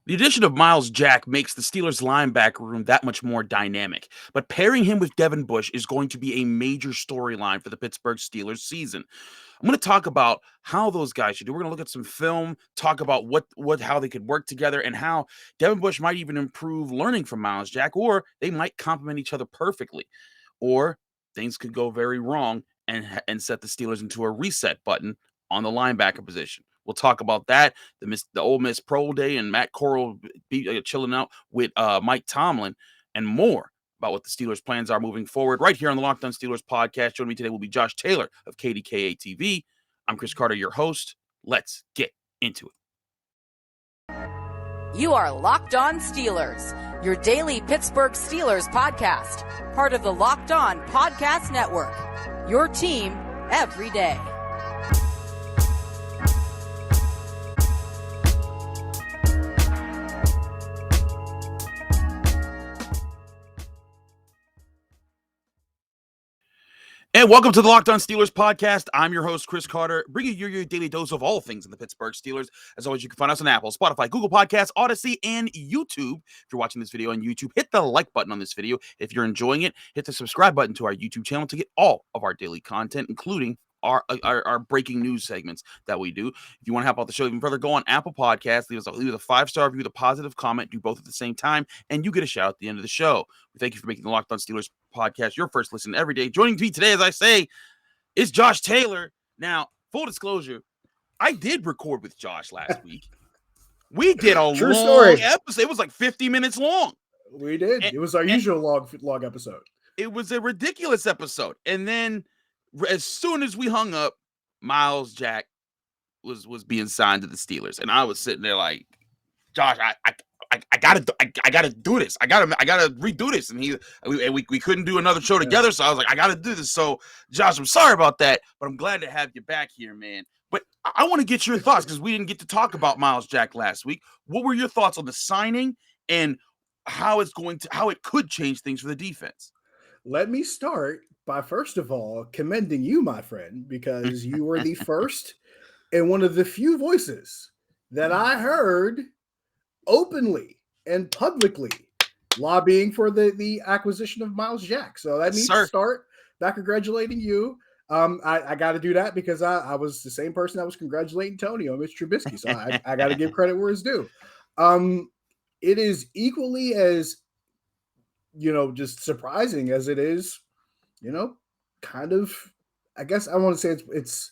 The addition of Myles Jack makes the Steelers' linebacker room that much more dynamic, but pairing him with Devin Bush is going to be a major storyline for the Pittsburgh Steelers season. I'm going to talk about how those guys should do. We're going to look at some film, talk about how they could work together, and how Devin Bush might even improve learning from Myles Jack, or they might complement each other perfectly, or things could go very wrong and set the Steelers into a reset button on the linebacker position. We'll talk about that, the Ole Miss Pro Day, and Matt Corral chilling out with Mike Tomlin, and more about what the Steelers' plans are moving forward right here on the Locked On Steelers podcast. Joining me today will be Josh Taylor of KDKA TV. I'm Chris Carter, your host. Let's get into it. You are Locked On Steelers, your daily Pittsburgh Steelers podcast, part of the Locked On Podcast Network, your team every day. And welcome to the Locked On Steelers podcast. I'm your host, Chris Carter, bringing you your daily dose of all things in the Pittsburgh Steelers. As always, you can find us on Apple, Spotify, Google Podcasts, Odyssey, and YouTube. If you're watching this video on YouTube, hit the like button on this video. If you're enjoying it, hit the subscribe button to our YouTube channel to get all of our daily content, including our breaking news segments that we do. If you want to help out the show even further, go on Apple Podcasts, leave us a 5-star review, a positive comment, do both at the same time, and you get a shout out at the end of the show. We thank you for making the Locked On Steelers podcast your first listen every day. Joining me today, as I say, is Josh Taylor. Now, full disclosure, I did record with Josh last week. We did a True long story. episode. It was like 50 minutes long. We did. It was our usual long episode. It was a ridiculous episode. And then as soon as we hung up, Myles Jack was being signed to the Steelers, and I was sitting there like, Josh, I gotta do this. I gotta redo this. And we couldn't do another show together, so I was like, I gotta do this. So, Josh, I'm sorry about that, but I'm glad to have you back here, man. But I want to get your thoughts because we didn't get to talk about Myles Jack last week. What were your thoughts on the signing and how it could change things for the defense? Let me start by, first of all, commending you, my friend, because you were the first and one of the few voices that I heard openly and publicly lobbying for the acquisition of Myles Jack. So let me start by congratulating you. I got to do that because I was the same person that was congratulating Tony on Mr. Trubisky. So I got to give credit where it's due. It is equally as, just surprising as it is, kind of, I guess I want to say it's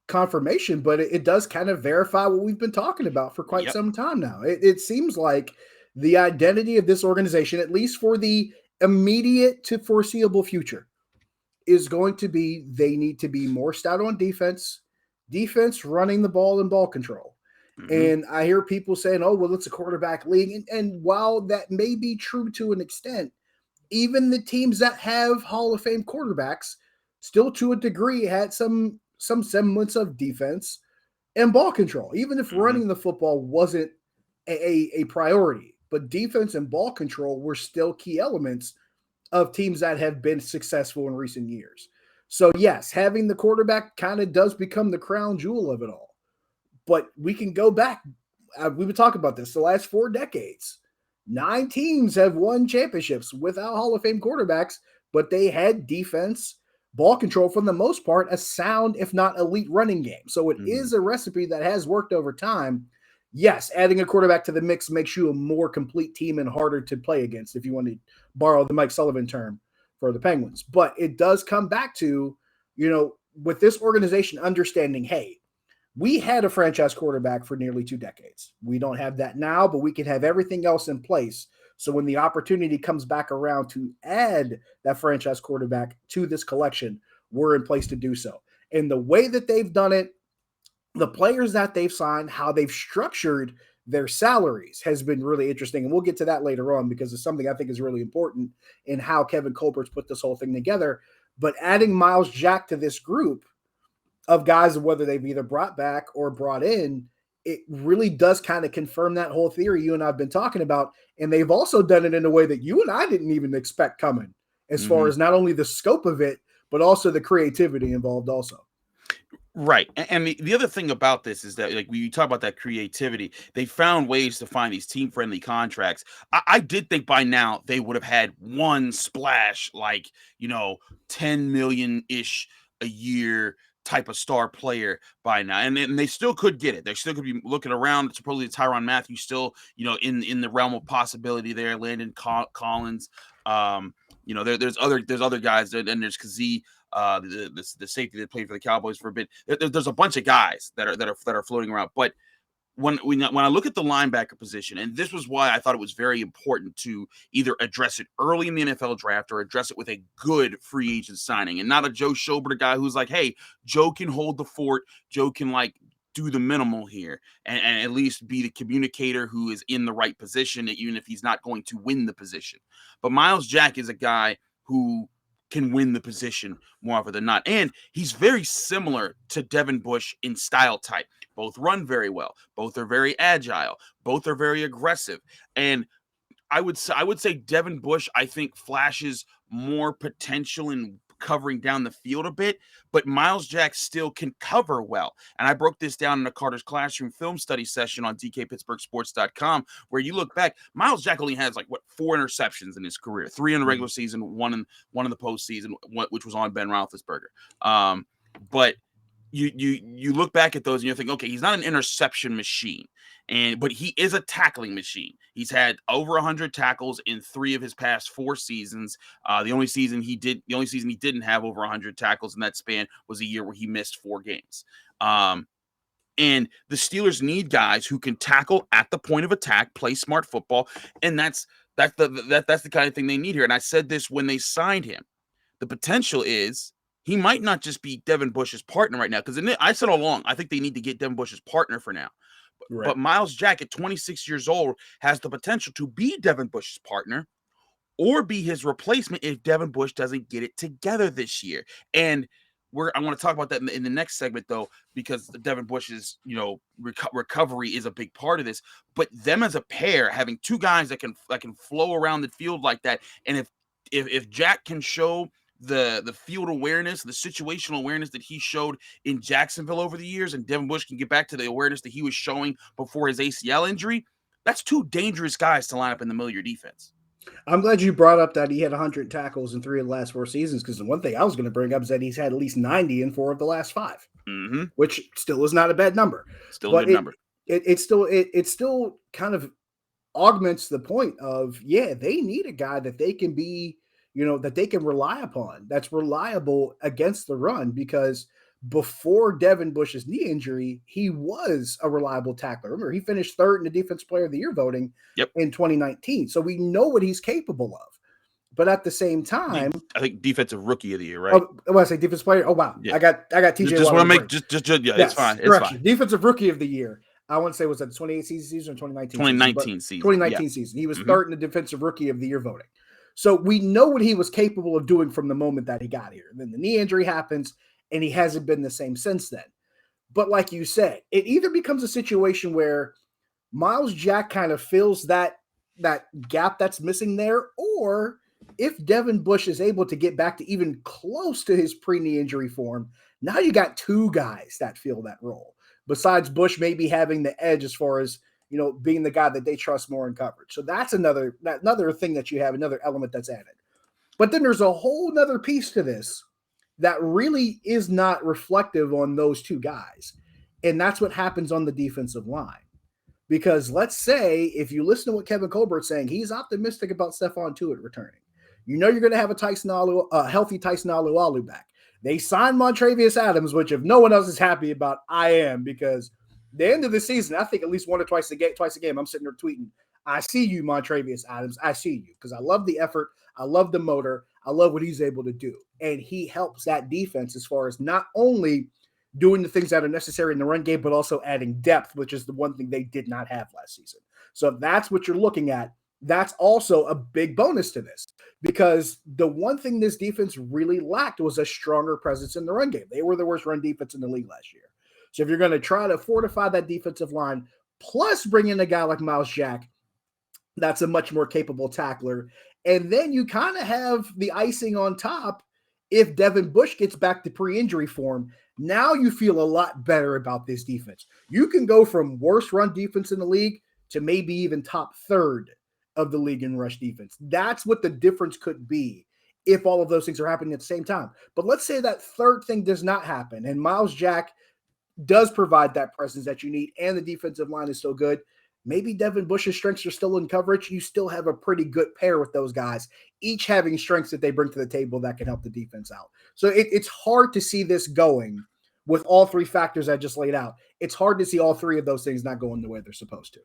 confirmation, but it does kind of verify what we've been talking about for quite some time now. It seems like the identity of this organization, at least for the immediate to foreseeable future, is going to be they need to be more stout on defense running the ball and ball control. Mm-hmm. And I hear people saying, oh, well, it's a quarterback league. And while that may be true to an extent, even the teams that have Hall of Fame quarterbacks still to a degree had some semblance of defense and ball control, even if running the football wasn't a priority. But defense and ball control were still key elements of teams that have been successful in recent years. So, yes, having the quarterback kind of does become the crown jewel of it all. But we can go back. We've been talking about this the last 4 decades. 9 teams have won championships without Hall of Fame quarterbacks, but they had defense, ball control, for the most part, a sound, if not elite running game. So it is a recipe that has worked over time. Yes, adding a quarterback to the mix makes you a more complete team and harder to play against, if you want to borrow the Mike Sullivan term for the Penguins. But it does come back to, with this organization understanding, hey, we had a franchise quarterback for nearly 2 decades. We don't have that now, but we can have everything else in place. So when the opportunity comes back around to add that franchise quarterback to this collection, we're in place to do so. And the way that they've done it, the players that they've signed, how they've structured their salaries has been really interesting. And we'll get to that later on because it's something I think is really important in how Kevin Colbert's put this whole thing together. But adding Myles Jack to this group of guys, whether they've either brought back or brought in, it really does kind of confirm that whole theory you and I have been talking about. And they've also done it in a way that you and I didn't even expect coming, as far as not only the scope of it, but also the creativity involved also. Right. And the other thing about this is that, like, when you talk about that creativity, they found ways to find these team friendly contracts. I did think by now they would have had one splash, like, 10 million ish a year type of star player by now. And they still could get it. They still could be looking around. Supposedly Tyrann Mathieu still, in the realm of possibility there. Landon Collins. There's other guys, and there's Kazee, the safety that played for the Cowboys for a bit. There's a bunch of guys that are floating around. But when I look at the linebacker position, and this was why I thought it was very important to either address it early in the NFL draft or address it with a good free agent signing, and not a Joe Schobert guy who's like, hey, Joe can hold the fort, Joe can do the minimal here, and at least be the communicator who is in the right position, even if he's not going to win the position. But Myles Jack is a guy who can win the position more often than not. And he's very similar to Devin Bush in style type. Both run very well. Both are very agile. Both are very aggressive. And I would say Devin Bush, I think, flashes more potential in covering down the field a bit, but Myles Jack still can cover well. And I broke this down in a Carter's Classroom film study session on DKPittsburghSports.com, where you look back, Myles Jack only has 4 interceptions in his career, 3 in the regular season, one in the postseason, which was on Ben Roethlisberger. But you look back at those and you think, okay, he's not an interception machine, but he is a tackling machine. He's had over 100 tackles in 3 of his past 4 seasons. The only season he didn't have over 100 tackles in that span was a year where he missed 4 games. And the Steelers need guys who can tackle at the point of attack, play smart football, and that's the kind of thing they need here. And I said this when they signed him. The potential is he might not just be Devin Bush's partner right now, because I said all along, I think they need to get Devin Bush's partner for now. Right. But Myles Jack at 26 years old has the potential to be Devin Bush's partner or be his replacement if Devin Bush doesn't get it together this year. And I want to talk about that in the next segment, though, because Devin Bush's recovery is a big part of this. But them as a pair, having 2 guys that can flow around the field like that, and if Jack can show the field awareness, the situational awareness that he showed in Jacksonville over the years, and Devin Bush can get back to the awareness that he was showing before his ACL injury, that's 2 dangerous guys to line up in the middle of your defense. I'm glad you brought up that he had 100 tackles in 3 of the last 4 seasons, because the one thing I was going to bring up is that he's had at least 90 in 4 of the last 5, which still is not a bad number. Still a good number. It still kind of augments the point of, they need a guy that they can be, that they can rely upon, that's reliable against the run, because before Devin Bush's knee injury, he was a reliable tackler. Remember, he finished 3rd in the Defensive Player of the Year voting in 2019. So we know what he's capable of. But at the same time, I think Defensive Rookie of the Year, right? Oh, when I say Defensive Player, oh wow, yeah. I got TJ. Just want to make it's fine. It's fine. Defensive Rookie of the Year. I want to say, was that the 2018 season or 2019? 2019 season. 2019 season. He was 3rd in the Defensive Rookie of the Year voting. So we know what he was capable of doing from the moment that he got here. And then the knee injury happens, and he hasn't been the same since then. But like you said, it either becomes a situation where Myles Jack kind of fills that gap that's missing there, or if Devin Bush is able to get back to even close to his pre-knee injury form, now you got 2 guys that fill that role, besides Bush maybe having the edge as far as, being the guy that they trust more in coverage. So that's another thing that you have, another element that's added. But then there's a whole nother piece to this that really is not reflective on those 2 guys. And that's what happens on the defensive line. Because let's say, if you listen to what Kevin Colbert's saying, he's optimistic about Stephon Tuitt returning. You're going to have a healthy Tyson Alualu back. They signed Montravius Adams, which if no one else is happy about, I am, because the end of the season, I think at least 1 or twice a game, I'm sitting there tweeting, I see you, Montravius Adams. I see you, because I love the effort. I love the motor. I love what he's able to do. And he helps that defense as far as not only doing the things that are necessary in the run game, but also adding depth, which is the one thing they did not have last season. So if that's what you're looking at, that's also a big bonus to this, because the one thing this defense really lacked was a stronger presence in the run game. They were the worst run defense in the league last year. So if you're going to try to fortify that defensive line, plus bring in a guy like Myles Jack, that's a much more capable tackler. And then you kind of have the icing on top if Devin Bush gets back to pre-injury form, now you feel a lot better about this defense. You can go from worst run defense in the league to maybe even top third of the league in rush defense. That's what the difference could be if all of those things are happening at the same time. But let's say that third thing does not happen, and Myles Jack does provide that presence that you need, and the defensive line is still good. Maybe Devin Bush's strengths are still in coverage. You still have a pretty good pair with those guys, each having strengths that they bring to the table that can help the defense out. So it's hard to see this going with all three factors I just laid out. It's hard to see all three of those things not going the way they're supposed to.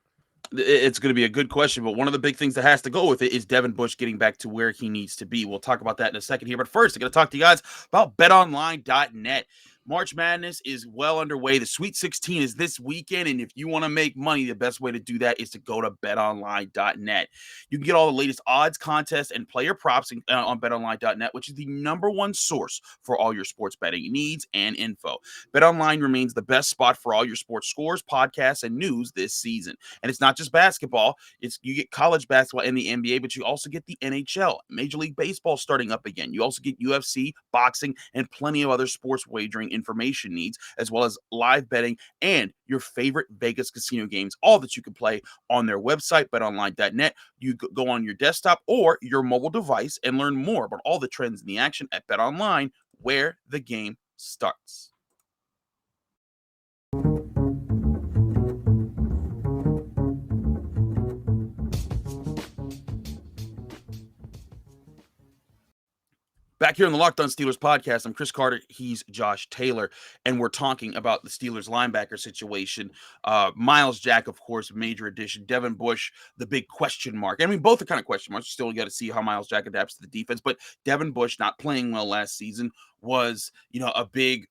It's going to be a good question, but one of the big things that has to go with it is Devin Bush getting back to where he needs to be. We'll talk about that in a second here, but first, I'm going to talk to you guys about BetOnline.net. March Madness is well underway. The Sweet 16 is this weekend, and if you want to make money, the best way to do that is to go to betonline.net. You can get all the latest odds, contests, and player props on betonline.net, which is the #1 source for all your sports betting needs and info. BetOnline remains the best spot for all your sports scores, podcasts, and news this season. And it's not just basketball. You get college basketball and the NBA, but you also get the NHL, Major League Baseball starting up again. You also get UFC, boxing, and plenty of other sports wagering information needs, as well as live betting and your favorite Vegas casino games, all that you can play on their website, betonline.net. You go on your desktop or your mobile device and learn more about all the trends in the action at BetOnline, where the game starts. Back here on the Locked On Steelers podcast, I'm Chris Carter. He's Josh Taylor, and we're talking about the Steelers linebacker situation. Myles Jack, of course, major addition. Devin Bush, the big question mark. I mean, both are kind of question marks. Still, you got to see how Myles Jack adapts to the defense. But Devin Bush not playing well last season was, a big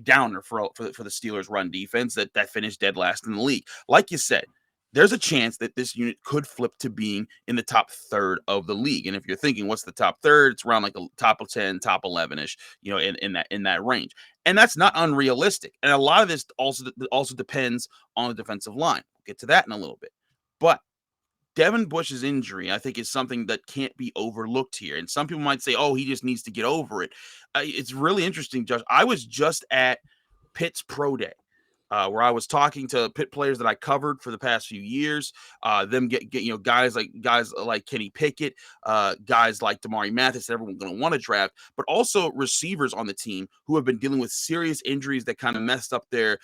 downer for the Steelers run defense that finished dead last in the league. Like you said, there's a chance that this unit could flip to being in the top third of the league. And if you're thinking, what's the top third? It's around like a top of 10, top 11-ish, in that range. And that's not unrealistic. And a lot of this also depends on the defensive line. We'll get to that in a little bit. But Devin Bush's injury, I think, is something that can't be overlooked here. And some people might say, oh, he just needs to get over it. It's really interesting, Josh. I was just at Pitt's Pro Day. Where I was talking to Pitt players that I covered for the past few years, them get guys like Kenny Pickett, guys like Damari Mathis that everyone's going to want to draft, but also receivers on the team who have been dealing with serious injuries that kind of messed up their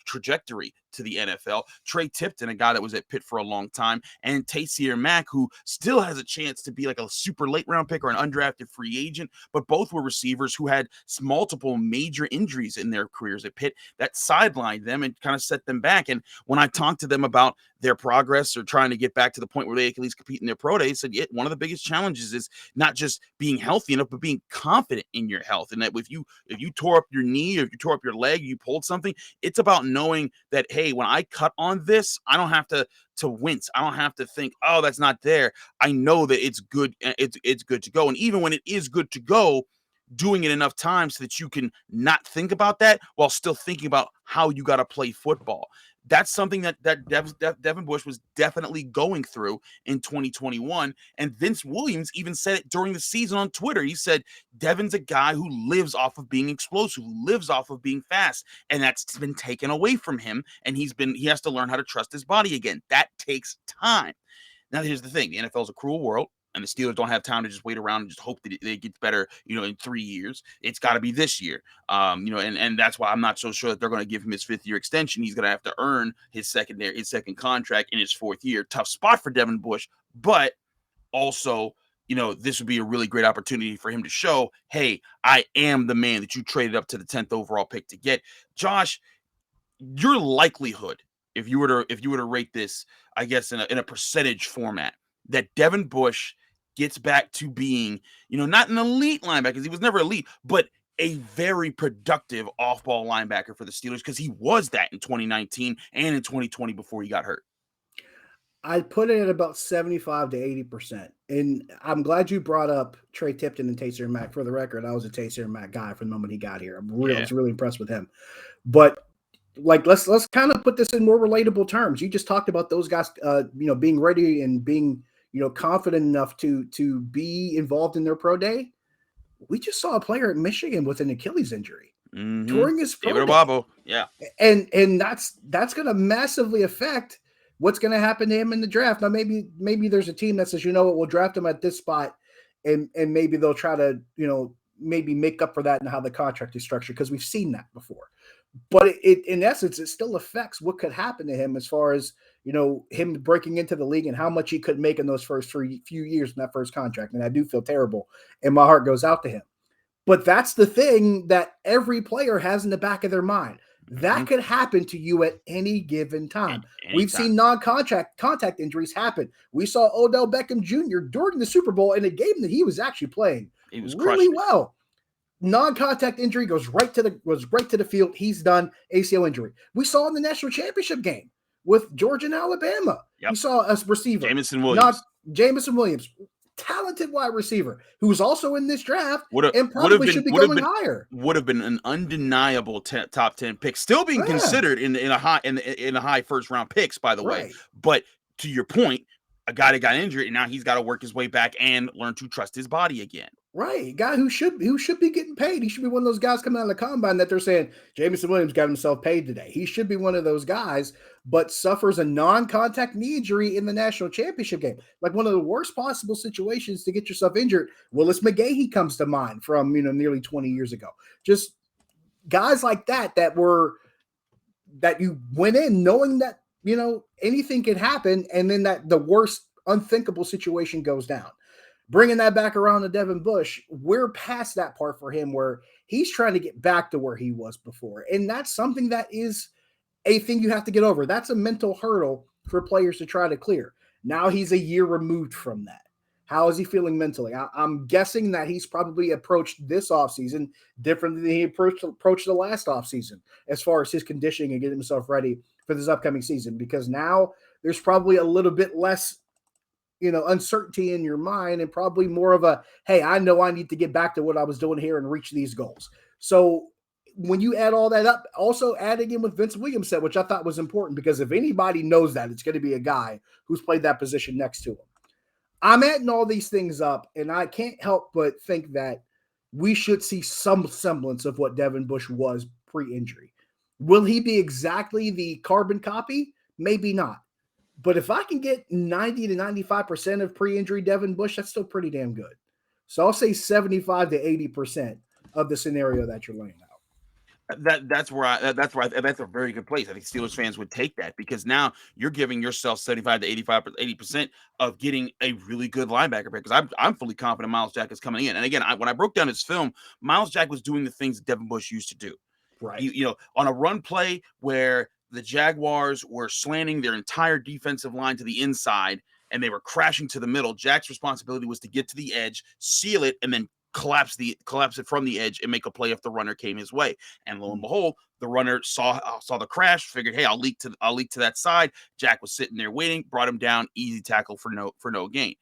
trajectory to the NFL. Trey Tipton, a guy that was at Pitt for a long time, and Taysir Mack, who still has a chance to be like a super late round pick or an undrafted free agent, but both were receivers who had multiple major injuries in their careers at Pitt that sidelined them and kind of set them back. And when I talked to them about their progress or trying to get back to the point where they can at least compete in their pro day, they said, yeah, one of the biggest challenges is not just being healthy enough, but being confident in your health. And that if you tore up your knee or if you tore up your leg, you pulled something, it's about knowing that, hey, when I cut on this, I don't have to wince. I don't have to think, oh, that's not there. I know that it's good. It's good to go. And even when it is good to go, doing it enough times so that you can not think about that while still thinking about how you got to play football. That's something that Devin Bush was definitely going through in 2021. And Vince Williams even said it during the season on Twitter. He said, Devin's a guy who lives off of being explosive, who lives off of being fast. And that's been taken away from him. And he has to learn how to trust his body again. That takes time. Now, here's the thing. The NFL is a cruel world. And the Steelers don't have time to just wait around and just hope that it gets better, in 3 years. It's got to be this year, and that's why I'm not so sure that they're going to give him his 5th year extension. He's going to have to earn his second contract in his 4th year. Tough spot for Devin Bush, but also, this would be a really great opportunity for him to show, hey, I am the man that you traded up to the 10th overall pick to get. Josh, your likelihood, if you were to rate this, I guess in a percentage format, that Devin Bush gets back to being, not an elite linebacker, because he was never elite, but a very productive off-ball linebacker for the Steelers, because he was that in 2019 and in 2020 before he got hurt. I'd put it at about 75 to 80%. And I'm glad you brought up Trey Tipton and Taysir Mack. For the record, I was a Taysir Mack guy from the moment he got here. I was really impressed with him. But let's kind of put this in more relatable terms. You just talked about those guys, being ready and being, confident enough to be involved in their pro day. We just saw a player at Michigan with an Achilles injury during his pro David day. Obabo. Yeah. And that's going to massively affect what's going to happen to him in the draft. Now, maybe there's a team that says, you know what, we'll draft him at this spot, and maybe they'll try to, maybe make up for that in how the contract is structured, because we've seen that before. But it in essence, it still affects what could happen to him as far as, him breaking into the league and how much he could make in those first few years in that first contract. And I do feel terrible, and my heart goes out to him. But that's the thing that every player has in the back of their mind. That could happen to you at any given time. We've seen contact injuries happen. We saw Odell Beckham Jr. during the Super Bowl in a game that he was actually playing really well. Non-contact injury goes right to the field. He's done. ACL injury. We saw in the national championship game with Georgia and Alabama. Yep. We saw a receiver, Jamison Williams. Talented wide receiver who's also in this draft and probably should be going higher. Would have been an undeniable top 10 pick, still being considered in a high first round picks, by the way. But to your point, a guy that got injured and now he's got to work his way back and learn to trust his body again. Right, a guy who should be getting paid. He should be one of those guys coming out of the combine that they're saying Jamison Williams got himself paid today. He should be one of those guys, but suffers a non-contact knee injury in the national championship game. Like one of the worst possible situations to get yourself injured. Willis McGahee comes to mind from nearly 20 years ago. Just guys like that you went in knowing that anything could happen, and then that the worst unthinkable situation goes down. Bringing that back around to Devin Bush, we're past that part for him where he's trying to get back to where he was before. And that's something that is a thing you have to get over. That's a mental hurdle for players to try to clear. Now he's a year removed from that. How is he feeling mentally? I'm guessing that he's probably approached this offseason differently than he approached the last offseason as far as his conditioning and getting himself ready for this upcoming season, because now there's probably a little bit less uncertainty in your mind, and probably more of a, hey, I know I need to get back to what I was doing here and reach these goals. So when you add all that up, also adding in with Vince Williams said, which I thought was important, because if anybody knows that, it's going to be a guy who's played that position next to him. I'm adding all these things up, and I can't help but think that we should see some semblance of what Devin Bush was pre-injury. Will he be exactly the carbon copy? Maybe not. But if I can get 90 to 95% of pre-injury Devin Bush, that's still pretty damn good. So I'll say 75 to 80% of the scenario that you're laying out. That's a very good place. I think Steelers fans would take that, because now you're giving yourself 75 to 80% of getting a really good linebacker pick. Because I'm fully confident Myles Jack is coming in. And again, when I broke down his film, Myles Jack was doing the things that Devin Bush used to do. Right. On a run play where the Jaguars were slanting their entire defensive line to the inside and they were crashing to the middle, Jack's responsibility was to get to the edge, seal it, and then collapse it from the edge and make a play if the runner came his way. And lo and behold, the runner saw the crash, figured, hey, I'll leak to that side. Jack was sitting there waiting, brought him down, easy tackle for no gain.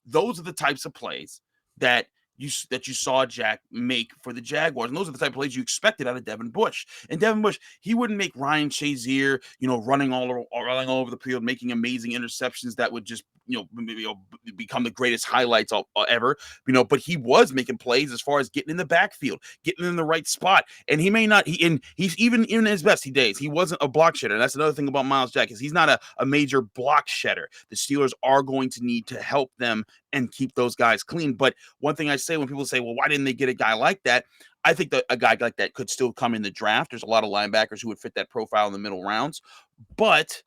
Those are the types of plays that you saw Jack make for the Jaguars. And those are the type of plays you expected out of Devin Bush. And Devin Bush, he wouldn't make Ryan Shazier, running all over the field, making amazing interceptions that would just, become the greatest highlights ever, but he was making plays as far as getting in the backfield, getting in the right spot. And he may not, he's even in his best days, he wasn't a block shedder. And that's another thing about Myles Jack, is he's not a major block shedder. The Steelers are going to need to help them and keep those guys clean. But one thing I say when people say, well, why didn't they get a guy like that? I think that a guy like that could still come in the draft. There's a lot of linebackers who would fit that profile in the middle rounds. But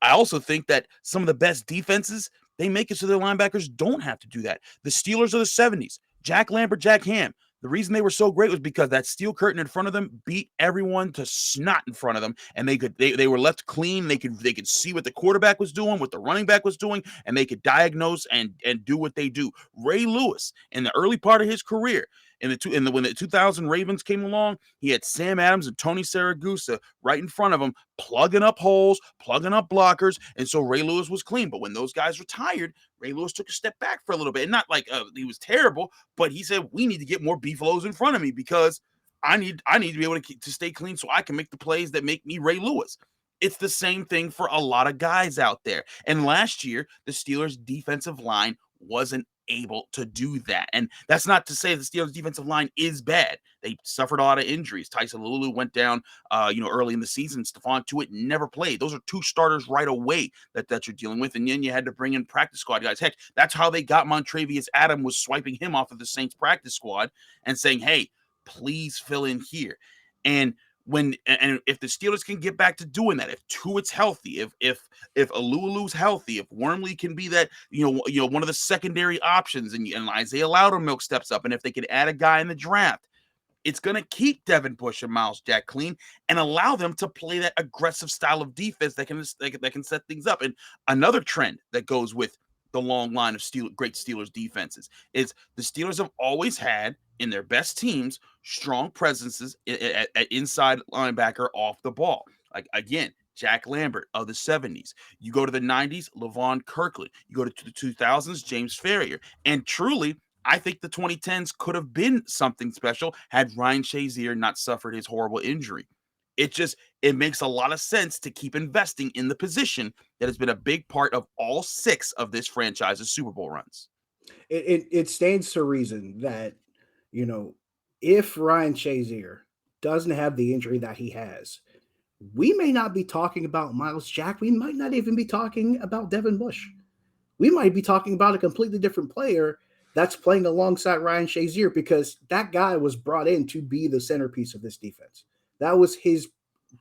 I also think that some of the best defenses, they make it so their linebackers don't have to do that. The Steelers of the 70s, Jack Lambert, Jack Ham, the reason they were so great was because that steel curtain in front of them beat everyone to snot in front of them, and they were left clean. They could see what the quarterback was doing, what the running back was doing, and they could diagnose and do what they do. Ray Lewis, in the early part of his career, when the 2000 Ravens came along, he had Sam Adams and Tony Saragusa right in front of him, plugging up holes, plugging up blockers, and so Ray Lewis was clean. But when those guys retired, Ray Lewis took a step back for a little bit. And not like he was terrible, but he said, we need to get more beefaloes in front of me, because I need to be able to stay clean so I can make the plays that make me Ray Lewis. It's the same thing for a lot of guys out there. And last year, the Steelers' defensive line wasn't able to do that. And that's not to say the Steelers defensive line is bad. They suffered a lot of injuries. Tyson Lulu went down, early in the season. Stephon Tuitt never played. Those are two starters right away that you're dealing with. And then you had to bring in practice squad guys. Heck, that's how they got Montrevious Adam, was swiping him off of the Saints practice squad and saying, hey, please fill in here. And if the Steelers can get back to doing that, if Tuitt's healthy, if Alulu's healthy, if Wormley can be that, one of the secondary options, and Isaiah Loudermilk steps up, and if they can add a guy in the draft, it's going to keep Devin Bush and Myles Jack clean and allow them to play that aggressive style of defense that can set things up. And another trend that goes with the long line of great Steelers defenses is the Steelers have always had, in their best teams, strong presences at inside linebacker off the ball. Like, again, Jack Lambert of the 70s. You go to the 90s, Levon Kirkland. You go to the 2000s, James Ferrier. And truly, I think the 2010s could have been something special had Ryan Shazier not suffered his horrible injury. It makes a lot of sense to keep investing in the position that has been a big part of all 6 of this franchise's Super Bowl runs. It stands to reason that, if Ryan Shazier doesn't have the injury that he has, we may not be talking about Myles Jack. We might not even be talking about Devin Bush. We might be talking about a completely different player that's playing alongside Ryan Shazier, because that guy was brought in to be the centerpiece of this defense. That was his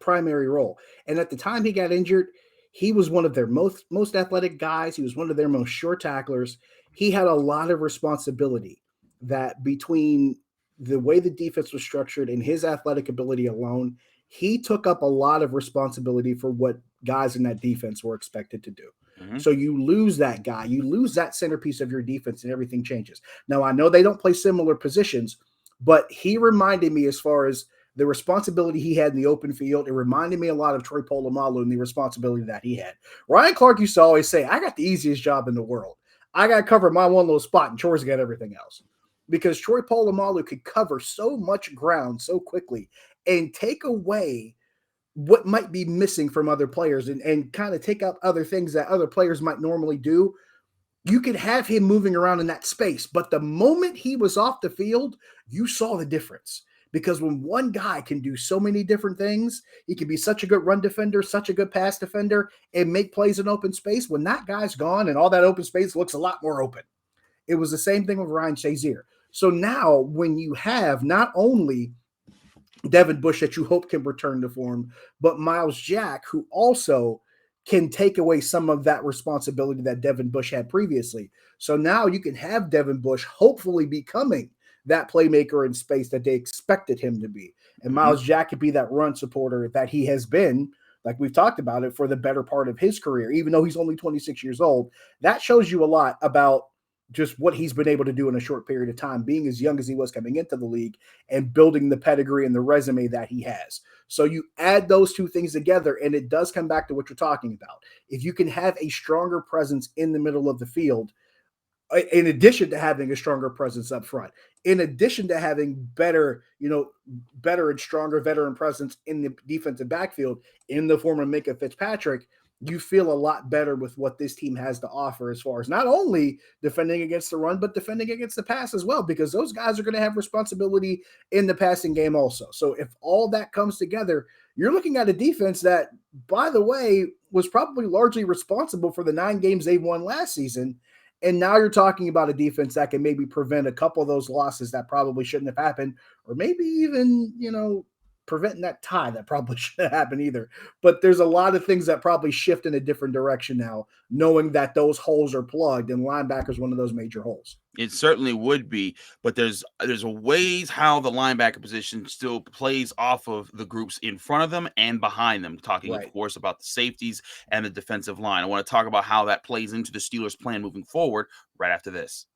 primary role. And at the time he got injured, he was one of their most athletic guys. He was one of their most sure tacklers. He had a lot of responsibility, that between the way the defense was structured and his athletic ability alone, he took up a lot of responsibility for what guys in that defense were expected to do. Mm-hmm. So you lose that guy, you lose that centerpiece of your defense, and everything changes. Now, I know they don't play similar positions, but he reminded me, as far as the responsibility he had in the open field, it reminded me a lot of Troy Polamalu and the responsibility that he had. Ryan Clark used to always say, I got the easiest job in the world. I got to cover my one little spot, and Troy's got everything else. Because Troy Polamalu could cover so much ground so quickly and take away what might be missing from other players, and kind of take up other things that other players might normally do. You could have him moving around in that space, but the moment he was off the field, you saw the difference. Because when one guy can do so many different things, he can be such a good run defender, such a good pass defender, and make plays in open space. When that guy's gone and all that open space looks a lot more open. It was the same thing with Ryan Shazier. So now when you have not only Devin Bush that you hope can return to form, but Myles Jack, who also can take away some of that responsibility that Devin Bush had previously. So now you can have Devin Bush hopefully becoming that playmaker in space that they expected him to be. And Myles Jack could be that run supporter that he has been, like we've talked about it, for the better part of his career, even though he's only 26 years old. That shows you a lot about just what he's been able to do in a short period of time, being as young as he was coming into the league and building the pedigree and the resume that he has. So you add those two things together, and it does come back to what you're talking about. If you can have a stronger presence in the middle of the field, in addition to having a stronger presence up front, in addition to having better and stronger veteran presence in the defensive backfield in the form of Minkah Fitzpatrick, you feel a lot better with what this team has to offer, as far as not only defending against the run, but defending against the pass as well, because those guys are going to have responsibility in the passing game also. So if all that comes together, you're looking at a defense that, by the way, was probably largely responsible for the 9 games they won last season. And now you're talking about a defense that can maybe prevent a couple of those losses that probably shouldn't have happened, or maybe even, preventing that tie that probably shouldn't happen either. But there's a lot of things that probably shift in a different direction now, knowing that those holes are plugged, and linebacker is one of those major holes. It certainly would be, but there's a ways how the linebacker position still plays off of the groups in front of them and behind them, talking, of course, about the safeties and the defensive line. I want to talk about how that plays into the Steelers' plan moving forward right after this.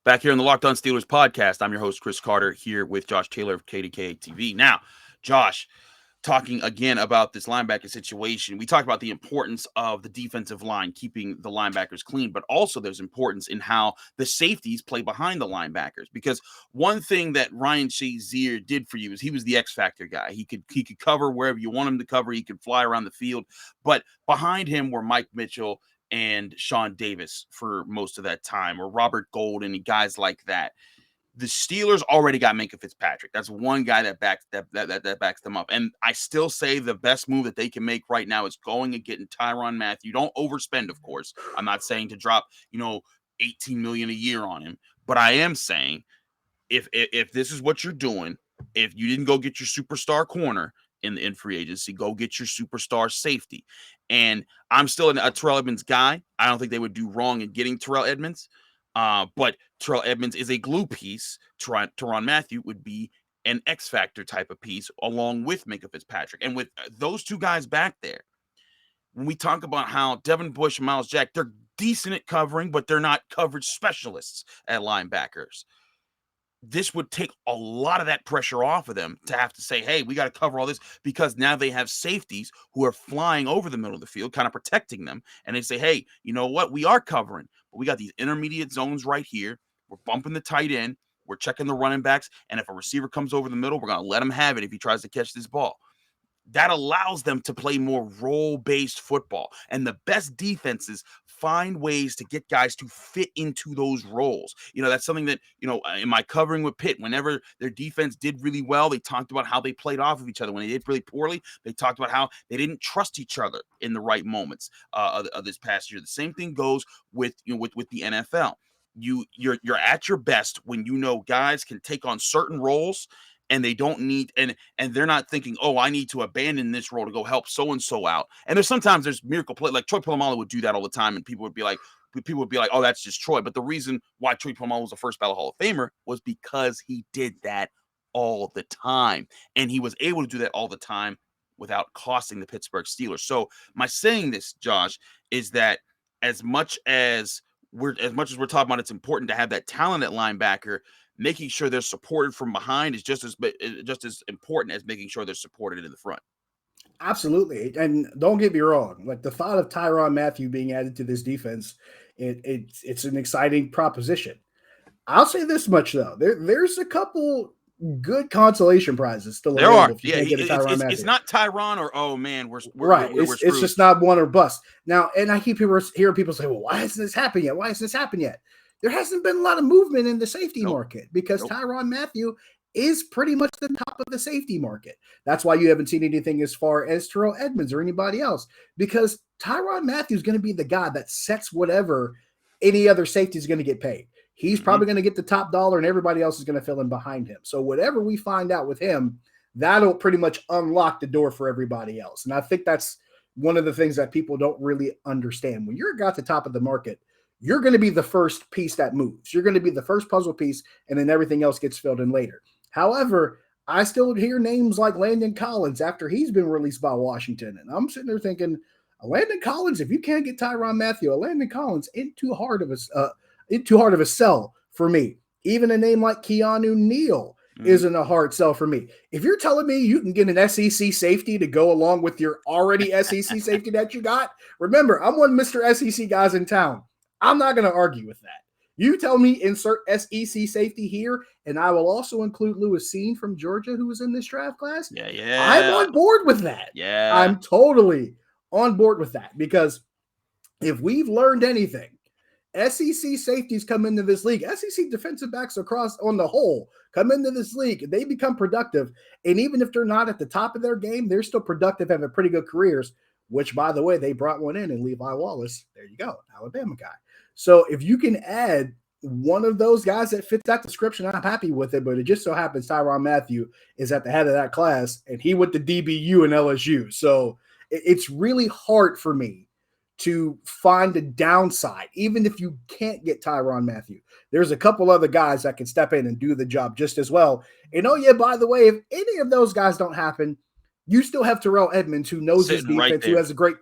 Back here on the Locked On Steelers podcast, I'm your host, Chris Carter, here with Josh Taylor of KDK TV. Now, Josh, talking again about this linebacker situation, we talked about the importance of the defensive line keeping the linebackers clean, but also there's importance in how the safeties play behind the linebackers. Because one thing that Ryan Shazier did for you is he was the X factor guy. He could cover wherever you want him to cover. He could fly around the field, but behind him were Mike Mitchell and Sean Davis for most of that time, or Robert Golden and guys like that. The Steelers already got Minkah Fitzpatrick. That's one guy that backs them up. And I still say the best move that they can make right now is going and getting Tyrann Mathieu. Don't overspend, of course. I'm not saying to drop, $18 million a year on him, but I am saying if this is what you're doing, if you didn't go get your superstar corner in free agency, go get your superstar safety. And I'm still a Terrell Edmunds guy. I don't think they would do wrong in getting Terrell Edmunds. But Terrell Edmunds is a glue piece. Tyrann Mathieu would be an X factor type of piece along with Minkah Fitzpatrick. And with those two guys back there, when we talk about how Devin Bush and Myles Jack, they're decent at covering, but they're not coverage specialists at linebackers. This would take a lot of that pressure off of them to have to say, hey, we got to cover all this, because now they have safeties who are flying over the middle of the field, kind of protecting them. And they say, hey, you know what? We are covering, but we got these intermediate zones right here. We're bumping the tight end. We're checking the running backs. And if a receiver comes over the middle, we're going to let him have it if he tries to catch this ball. That allows them to play more role-based football. And the best defenses find ways to get guys to fit into those roles. That's something that, in my covering with Pitt, whenever their defense did really well, they talked about how they played off of each other. When they did really poorly, they talked about how they didn't trust each other in the right moments of this past year. The same thing goes with the NFL. You're at your best when guys can take on certain roles, and they don't need, and they're not thinking, oh, I need to abandon this role to go help so-and-so out. And there's miracle play. Like Troy Polamalu would do that all the time. And people would be like, oh, that's just Troy. But the reason why Troy Polamalu was the first ballot Hall of Famer was because he did that all the time. And he was able to do that all the time without costing the Pittsburgh Steelers. So my saying this, Josh, is that as much as we're talking about, it's important to have that talent at linebacker. Making sure they're supported from behind is just as important as making sure they're supported in the front. Absolutely. And don't get me wrong, like the thought of Tyrann Mathieu being added to this defense, it's an exciting proposition. I'll say this much though. There's a couple good consolation prizes still available. There are. Yeah, it's not Tyrann or, oh man, we're right. We're it's just not one or bust. Now, and I keep hearing people say, well, why hasn't this happened yet? Why hasn't this happened yet? There hasn't been a lot of movement in the safety market because Tyrann Mathieu is pretty much the top of the safety market. That's why you haven't seen anything as far as Terrell Edmunds or anybody else, because Tyrann Mathieu is going to be the guy that sets whatever any other safety is going to get paid. He's probably going to get the top dollar and everybody else is going to fill in behind him. So whatever we find out with him, that'll pretty much unlock the door for everybody else. And I think that's one of the things that people don't really understand. When you're at the top of the market, you're going to be the first piece that moves. You're going to be the first puzzle piece, and then everything else gets filled in later. However, I still hear names like Landon Collins after he's been released by Washington. And I'm sitting there thinking, Landon Collins, if you can't get Tyrann Mathieu, Landon Collins ain't too hard of a sell for me. Even a name like Keanu Neal isn't a hard sell for me. If you're telling me you can get an SEC safety to go along with your already SEC safety that you got, remember, I'm one of Mr. SEC guys in town. I'm not going to argue with that. You tell me insert SEC safety here, and I will also include Lewis Cine from Georgia, who was in this draft class. Yeah. I'm on board with that. Yeah. I'm totally on board with that, because if we've learned anything, SEC safeties come into this league. SEC defensive backs across on the whole come into this league. They become productive. And even if they're not at the top of their game, they're still productive, having pretty good careers, which, by the way, they brought one in Levi Wallace. There you go, Alabama guy. So if you can add one of those guys that fits that description, I'm happy with it. But it just so happens Tyrann Mathieu is at the head of that class, and he went to DBU and LSU. So it's really hard for me to find a downside, even if you can't get Tyrann Mathieu. There's a couple other guys that can step in and do the job just as well. And oh yeah, by the way, if any of those guys don't happen, you still have Terrell Edmunds, who knows his defense, who has a great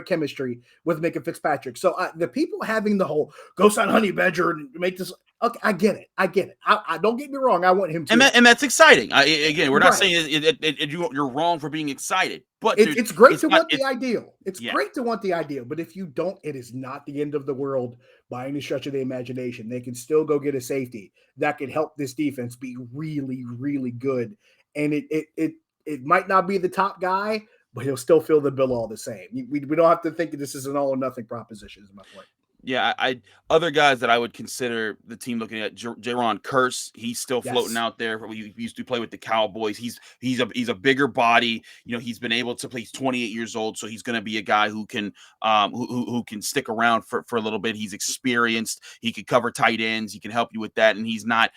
chemistry with Minkah Fitzpatrick. So the people having the whole go sign Honey Badger and make this, Okay, I get it. I don't get me wrong. I want him to, and that's exciting. Again, we're not right. saying you're wrong for being excited, but It's great to not, want the ideal. It's yeah. great to want the ideal, but if you don't, it is not the end of the world by any stretch of the imagination. They can still go get a safety that can help this defense be really, really good. And it might not be the top guy, but he'll still fill the bill all the same. We don't have to think that this is an all or nothing proposition, is my point. Yeah, I other guys that I would consider the team looking at, Jayron Kearse. He's still floating Yes. out there. He used to play with the Cowboys. He's a bigger body. He's been able to play. He's 28 years old, so he's going to be a guy who can who can stick around for a little bit. He's experienced. He can cover tight ends. He can help you with that, and he's not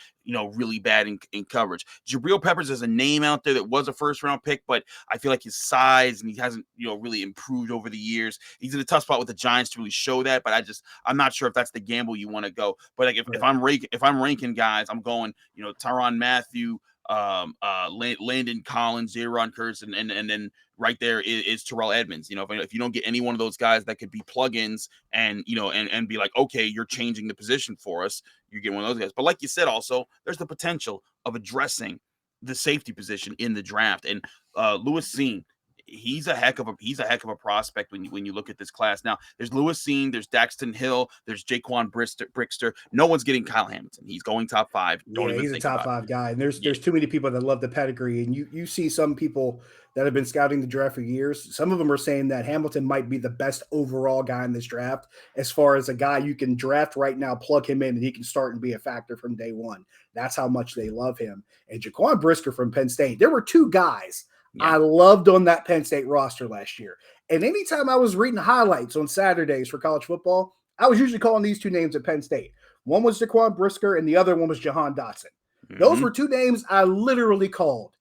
really bad in coverage. Jabril Peppers is a name out there that was a first round pick, but I feel like his size and he hasn't really improved over the years. He's in a tough spot with the Giants to really show that, but I'm not sure if that's the gamble you want to go. But like if I'm ranking guys, I'm going Tyrann Mathieu, Landon Collins, Jayron Kearse, and then right there is Terrell Edmunds. If you don't get any one of those guys that could be plugins and and be like, okay, you're changing the position for us, you get one of those guys. But like you said, also there's the potential of addressing the safety position in the draft. And Lewis Cine, he's a heck of a prospect when you look at this class. Now there's Lewis Cine, there's Daxton Hill, there's Jaquan Brisker. No one's getting Kyle Hamilton. He's going top 5. He's a top 5 guy, and there's too many people that love the pedigree. And you see some people that have been scouting the draft for years. Some of them are saying that Hamilton might be the best overall guy in this draft, as far as a guy you can draft right now, plug him in, and he can start and be a factor from day one. That's how much they love him. And Jaquan Brisker from Penn State, there were 2 guys I loved on that Penn State roster last year. And anytime I was reading highlights on Saturdays for college football, I was usually calling these 2 names at Penn State. One was Jaquan Brisker, and the other one was Jahan Dotson. Mm-hmm. Those were 2 names I literally called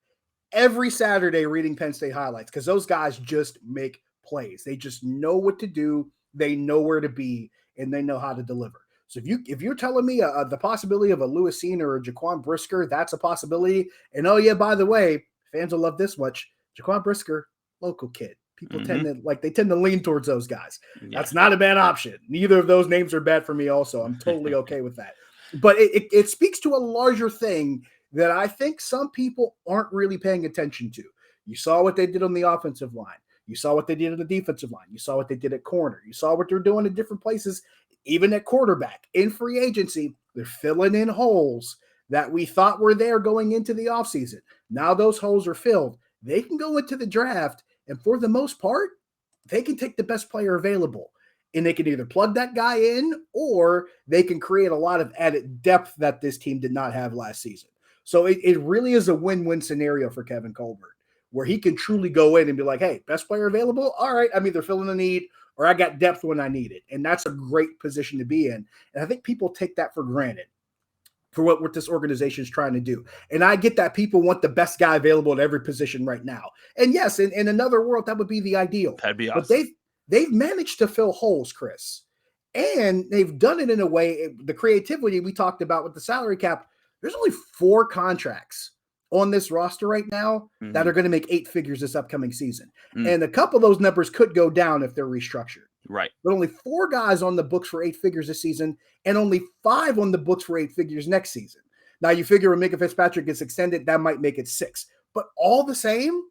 every Saturday reading Penn State highlights, because those guys just make plays. They just know what to do. They know where to be, and they know how to deliver. So if you're telling me the possibility of a Lewis Cine or a Jaquan Brisker, that's a possibility. And oh yeah, by the way, fans will love this much. Jaquan Brisker, local kid. People tend to lean towards those guys. Yeah. That's not a bad option. Neither of those names are bad for me also. I'm totally okay with that. But it speaks to a larger thing that I think some people aren't really paying attention to. You saw what they did on the offensive line. You saw what they did on the defensive line. You saw what they did at corner. You saw what they're doing in different places, even at quarterback. In free agency, they're filling in holes that we thought were there going into the offseason. Now those holes are filled. They can go into the draft, and for the most part, they can take the best player available. And they can either plug that guy in, or they can create a lot of added depth that this team did not have last season. So it really is a win-win scenario for Kevin Colbert, where he can truly go in and be like, hey, best player available? All right, I'm either filling the need or I got depth when I need it. And that's a great position to be in. And I think people take that for granted for what this organization is trying to do. And I get that people want the best guy available at every position right now. And yes, in another world, that would be the ideal. That'd be awesome. But they've managed to fill holes, Chris. And they've done it in a way, the creativity we talked about with the salary cap, there's only 4 contracts on this roster right now that are going to make 8 figures this upcoming season. And a couple of those numbers could go down if they're restructured. Right. But only 4 guys on the books for 8 figures this season, and only 5 on the books for 8 figures next season. Now, you figure when Minkah Fitzpatrick gets extended, that might make it 6. But all the same,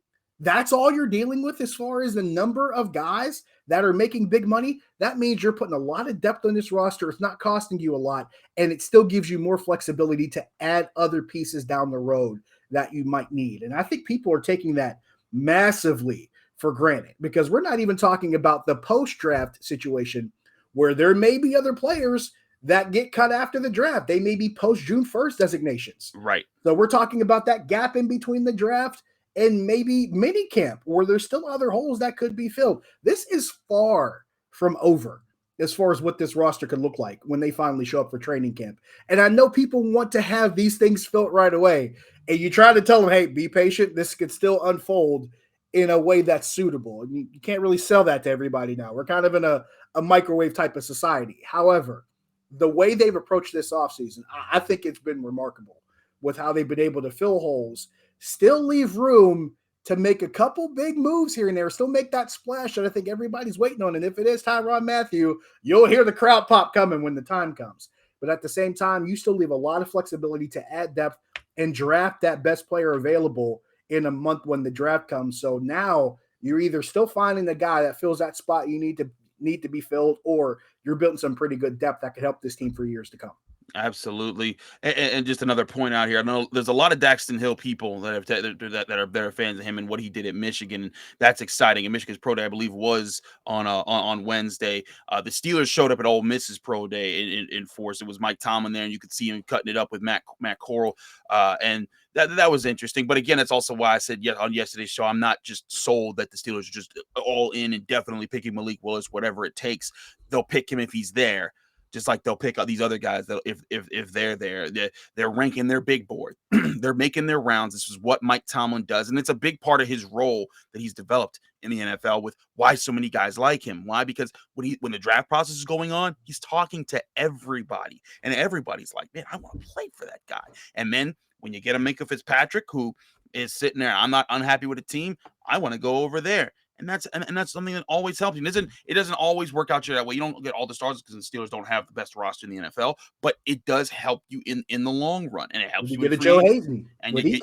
that's all you're dealing with as far as the number of guys that are making big money. That means you're putting a lot of depth on this roster. It's not costing you a lot, and it still gives you more flexibility to add other pieces down the road that you might need. And I think people are taking that massively for granted, because we're not even talking about the post-draft situation where there may be other players that get cut after the draft. They may be post-June 1st designations. Right. So we're talking about that gap in between the draft and maybe mini camp, where there's still other holes that could be filled. This is far from over as far as what this roster could look like when they finally show up for training camp. And I know people want to have these things filled right away. And you try to tell them, hey, be patient. This could still unfold in a way that's suitable. And you can't really sell that to everybody now. We're kind of in a microwave type of society. However, the way they've approached this offseason, I think it's been remarkable with how they've been able to fill holes, still leave room to make a couple big moves here and there, still make that splash that I think everybody's waiting on. And if it is Tyrann Mathieu, you'll hear the crowd pop coming when the time comes. but at the same time, you still leave a lot of flexibility to add depth and draft that best player available in a month when the draft comes. So now you're either still finding the guy that fills that spot you need to be filled, or you're building some pretty good depth that could help this team for years to come. Absolutely. And just another point out here. I know there's a lot of Daxton Hill people that are fans of him and what he did at Michigan. That's exciting. And Michigan's pro day, I believe, was on Wednesday. The Steelers showed up at Ole Miss's pro day in force. It was Mike Tomlin there, and you could see him cutting it up with Matt Corral. And that was interesting. But again, that's also why I said on yesterday's show, I'm not just sold that the Steelers are just all in and definitely picking Malik Willis, whatever it takes. They'll pick him if he's there. Just like they'll pick up these other guys that if they're there, they're ranking their big board. They're making their rounds. This is what Mike Tomlin does. And it's a big part of his role that he's developed in the NFL with why so many guys like him. Why? Because when the draft process is going on, he's talking to everybody. And everybody's like, man, I want to play for that guy. And then when you get a Minkah Fitzpatrick who is sitting there, I'm not unhappy with the team, I want to go over there. And that's something that always helps you. It doesn't always work out that way. You don't get all the stars because the Steelers don't have the best roster in the NFL, but it does help you in the long run, and it helps you get a Joe Hayden, and you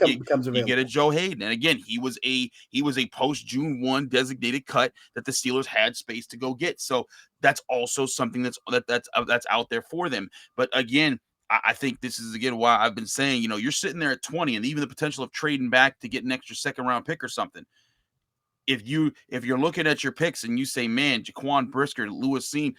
get a Joe Hayden. And again, he was a post June 1 designated cut that the Steelers had space to go get. So that's also something that's out there for them. But again, I think this is again why I've been saying, you're sitting there at 20, and even the potential of trading back to get an extra second round pick or something. If you're looking at your picks and you say, man, Jaquan Brisker, Lewis Cine,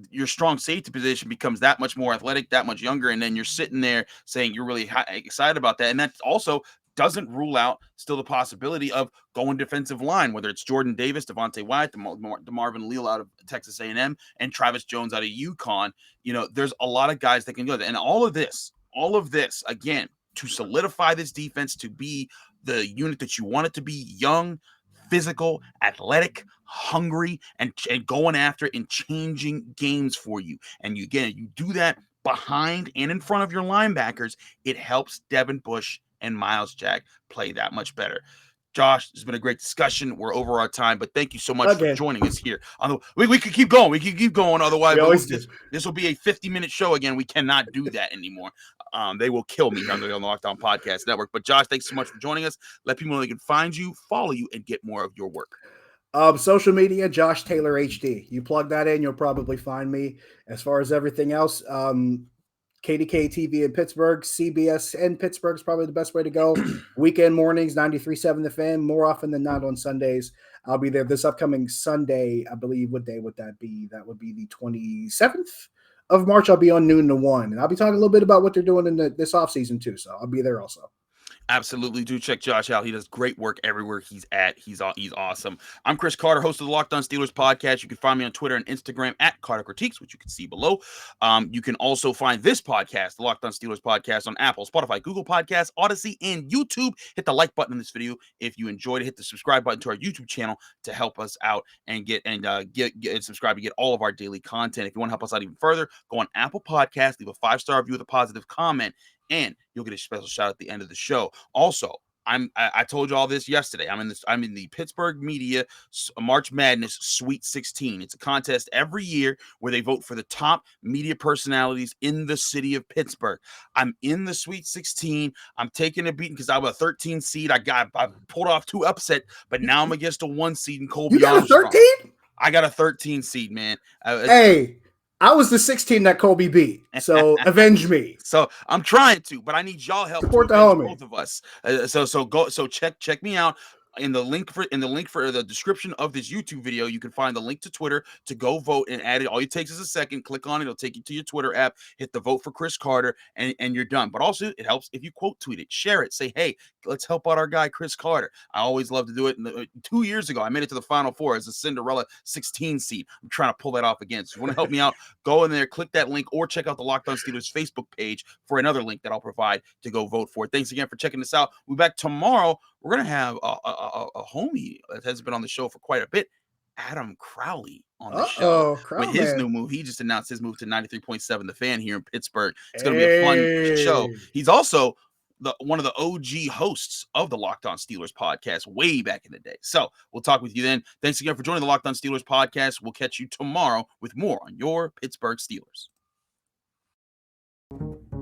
your strong safety position becomes that much more athletic, that much younger, and then you're sitting there saying you're really excited about that. And that also doesn't rule out still the possibility of going defensive line, whether it's Jordan Davis, Devonte Wyatt, DeMarvin Leal out of Texas A&M, and Travis Jones out of UConn. There's a lot of guys that can go there. And all of this, again, to solidify this defense to be the unit that you want it to be, young, physical, athletic, hungry, and going after and changing games for you. And you do that behind and in front of your linebackers. It helps Devin Bush and Myles Jack play that much better. Josh, it's been a great discussion. We're over our time, but thank you so much for joining us here. We could keep going. We could keep going. Otherwise, this will be a 50-minute show again. We cannot do that anymore. They will kill me on the Locked On Podcast Network. But Josh, thanks so much for joining us. Let people know they can find you, follow you, and get more of your work. Social media, Josh Taylor HD. You plug that in, you'll probably find me. As far as everything else, KDK TV in Pittsburgh, CBS in Pittsburgh is probably the best way to go. Weekend mornings, 93.7 The Fan, more often than not on Sundays. I'll be there this upcoming Sunday. I believe, what day would that be? That would be the 27th of March. I'll be on noon to 1. And I'll be talking a little bit about what they're doing in this offseason too. So I'll be there also. Absolutely. Do check Josh out. He does great work everywhere he's at. He's awesome. I'm Chris Carter, host of the Locked On Steelers podcast. You can find me on Twitter and Instagram at Carter Critiques, which you can see below. You can also find this podcast, the Locked On Steelers podcast, on Apple, Spotify, Google Podcasts, Odyssey, and YouTube. Hit the like button in this video if you enjoyed it. Hit the subscribe button to our YouTube channel to help us out and get subscribe to get all of our daily content. If you want to help us out even further, go on Apple Podcasts, leave a 5-star review with a positive comment, and you'll get a special shout at the end of the show. Also, I told you all this yesterday. I'm in the Pittsburgh Media March Madness Sweet 16. It's a contest every year where they vote for the top media personalities in the city of Pittsburgh. I'm in the Sweet 16. I'm taking a beating because I was a 13 seed. I pulled off 2 upset, but now I'm against a 1 seed in Colbert. You got a 13? I got a 13 seed, man. Hey. I was the 16 that Colby beat, so avenge me. So I'm trying to, but I need y'all help. Support the homie. Both of us. So check me out. In the link for the description of this YouTube video, you can find the link to Twitter to go vote and add it. All it takes is a second. Click on it. It'll take you to your Twitter app. Hit the vote for Chris Carter, and you're done. But also, it helps if you quote tweet it, share it, say, hey, let's help out our guy Chris Carter. I always love to do it. 2 years ago, I made it to the Final Four as a Cinderella 16 seed. I'm trying to pull that off again. So if you want to help me out, go in there, click that link, or check out the Locked On Steelers Facebook page for another link that I'll provide to go vote for it. Thanks again for checking this out. We'll be back tomorrow. We're going to have a homie that has been on the show for quite a bit, Adam Crowley, on the show with his new move. He just announced his move to 93.7 The Fan here in Pittsburgh. It's going to be a fun show. He's also one of the OG hosts of the Locked On Steelers podcast way back in the day. So we'll talk with you then. Thanks again for joining the Locked On Steelers podcast. We'll catch you tomorrow with more on your Pittsburgh Steelers. you.